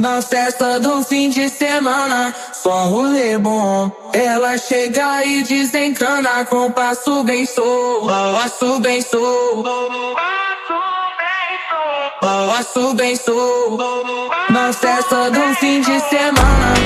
Na festa do fim de semana, só um rolê bom. Ela chega e desencana com passo bem solto, passo bem solto, passo bem solto. Na festa do fim de semana.